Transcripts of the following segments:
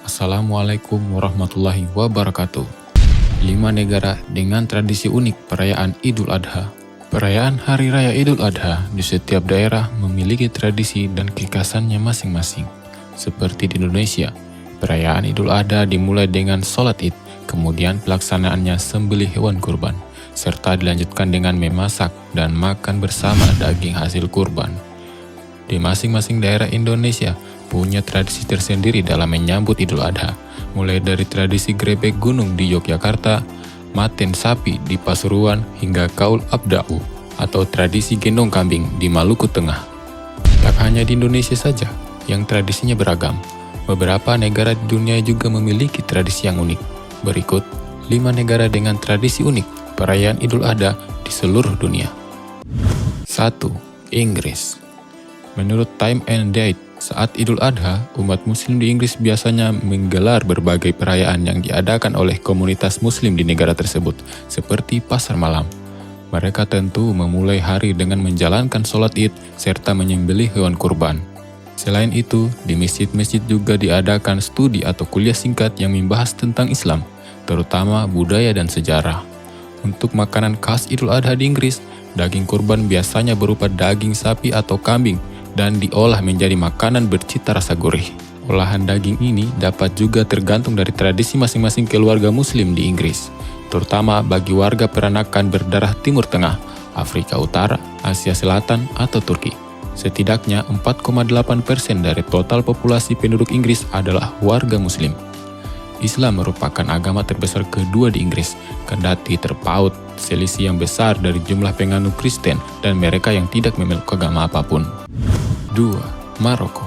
Assalamualaikum warahmatullahi wabarakatuh. 5 negara dengan tradisi unik perayaan Idul Adha. Perayaan Hari Raya Idul Adha di setiap daerah memiliki tradisi dan kekhasannya masing-masing. Seperti di Indonesia, perayaan Idul Adha dimulai dengan sholat Id, kemudian pelaksanaannya sembelih hewan kurban, serta dilanjutkan dengan memasak dan makan bersama daging hasil kurban. Di masing-masing daerah Indonesia punya tradisi tersendiri dalam menyambut Idul Adha, mulai dari tradisi grebek gunung di Yogyakarta, maten sapi di Pasuruan, hingga kaul abda'u atau tradisi gendong kambing di Maluku Tengah. Tak hanya di Indonesia saja yang tradisinya beragam, beberapa negara di dunia juga memiliki tradisi yang unik. Berikut 5 negara dengan tradisi unik perayaan Idul Adha di seluruh dunia. 1. Inggris. Menurut Time and Date, saat Idul Adha, umat muslim di Inggris biasanya menggelar berbagai perayaan yang diadakan oleh komunitas muslim di negara tersebut, seperti pasar malam. Mereka tentu memulai hari dengan menjalankan sholat Id serta menyembelih hewan kurban. Selain itu, di masjid-masjid juga diadakan studi atau kuliah singkat yang membahas tentang Islam, terutama budaya dan sejarah. Untuk makanan khas Idul Adha di Inggris, daging kurban biasanya berupa daging sapi atau kambing, dan diolah menjadi makanan bercita rasa gurih. Olahan daging ini dapat juga tergantung dari tradisi masing-masing keluarga muslim di Inggris, terutama bagi warga peranakan berdarah Timur Tengah, Afrika Utara, Asia Selatan, atau Turki. Setidaknya 4,8% dari total populasi penduduk Inggris adalah warga muslim. Islam merupakan agama terbesar kedua di Inggris, kendati terpaut selisih yang besar dari jumlah penganut Kristen dan mereka yang tidak memiliki agama apapun. 2. Maroko.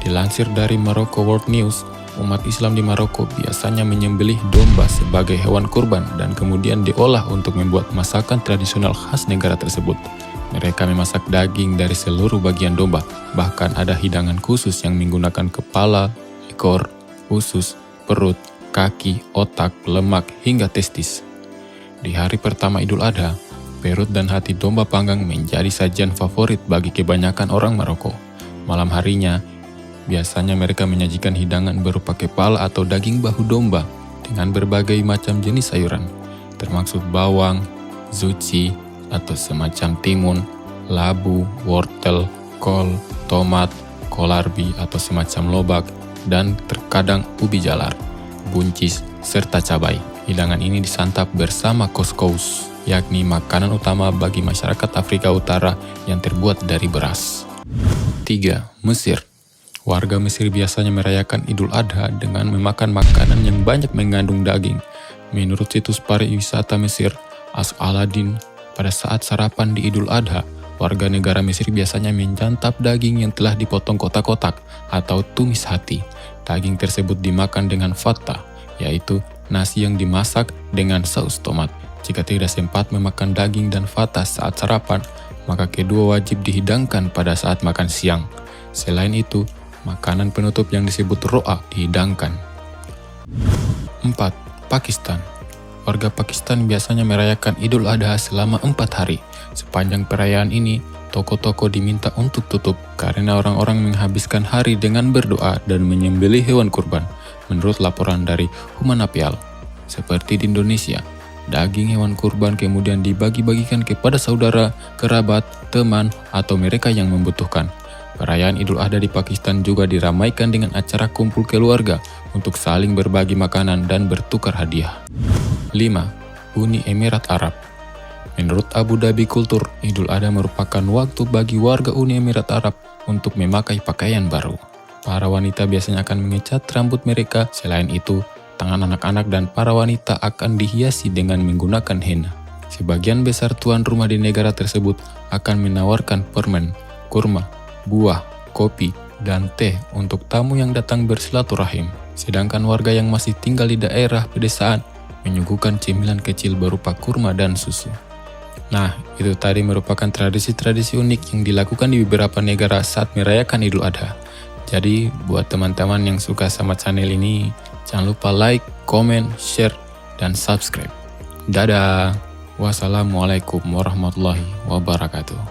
Dilansir dari Maroko World News, umat Islam di Maroko biasanya menyembelih domba sebagai hewan kurban dan kemudian diolah untuk membuat masakan tradisional khas negara tersebut. Mereka memasak daging dari seluruh bagian domba, bahkan ada hidangan khusus yang menggunakan kepala, ekor, usus, perut, kaki, otak, lemak, hingga testis. Di hari pertama Idul Adha, perut dan hati domba panggang menjadi sajian favorit bagi kebanyakan orang Maroko. Malam harinya, biasanya mereka menyajikan hidangan berupa kepala atau daging bahu domba dengan berbagai macam jenis sayuran, termasuk bawang, zucchi atau semacam timun, labu, wortel, kol, tomat, kolarbi atau semacam lobak, dan terkadang ubi jalar, buncis, serta cabai. Hidangan ini disantap bersama couscous, yakni makanan utama bagi masyarakat Afrika Utara yang terbuat dari beras. 3. Mesir. Warga Mesir biasanya merayakan Idul Adha dengan memakan makanan yang banyak mengandung daging. Menurut situs pariwisata Mesir, As Aladin, pada saat sarapan di Idul Adha, warga negara Mesir biasanya menyantap daging yang telah dipotong kotak-kotak atau tumis hati. Daging tersebut dimakan dengan fattah, yaitu nasi yang dimasak dengan saus tomat. Jika tidak sempat memakan daging dan fattah saat sarapan, maka kedua wajib dihidangkan pada saat makan siang. Selain itu, makanan penutup yang disebut ro'a dihidangkan. 4. Pakistan. Warga Pakistan biasanya merayakan Idul Adha selama 4 hari. Sepanjang perayaan ini, toko-toko diminta untuk tutup karena orang-orang menghabiskan hari dengan berdoa dan menyembelih hewan kurban, menurut laporan dari Human Appeal. Seperti di Indonesia, daging hewan kurban kemudian dibagi-bagikan kepada saudara, kerabat, teman, atau mereka yang membutuhkan. Perayaan Idul Adha di Pakistan juga diramaikan dengan acara kumpul keluarga untuk saling berbagi makanan dan bertukar hadiah. 5. Uni Emirat Arab. Menurut Abu Dhabi Kultur, Idul Adha merupakan waktu bagi warga Uni Emirat Arab untuk memakai pakaian baru. Para wanita biasanya akan mengecat rambut mereka. Selain itu, tangan anak-anak dan para wanita akan dihiasi dengan menggunakan henna. Sebagian besar tuan rumah di negara tersebut akan menawarkan permen, kurma, buah, kopi, dan teh untuk tamu yang datang bersilaturahim. Sedangkan warga yang masih tinggal di daerah pedesaan menyuguhkan cemilan kecil berupa kurma dan susu. Nah, itu tadi merupakan tradisi-tradisi unik yang dilakukan di beberapa negara saat merayakan Idul Adha. Jadi, buat teman-teman yang suka sama channel ini, jangan lupa like, comment, share, dan subscribe. Dadah! Wassalamualaikum warahmatullahi wabarakatuh.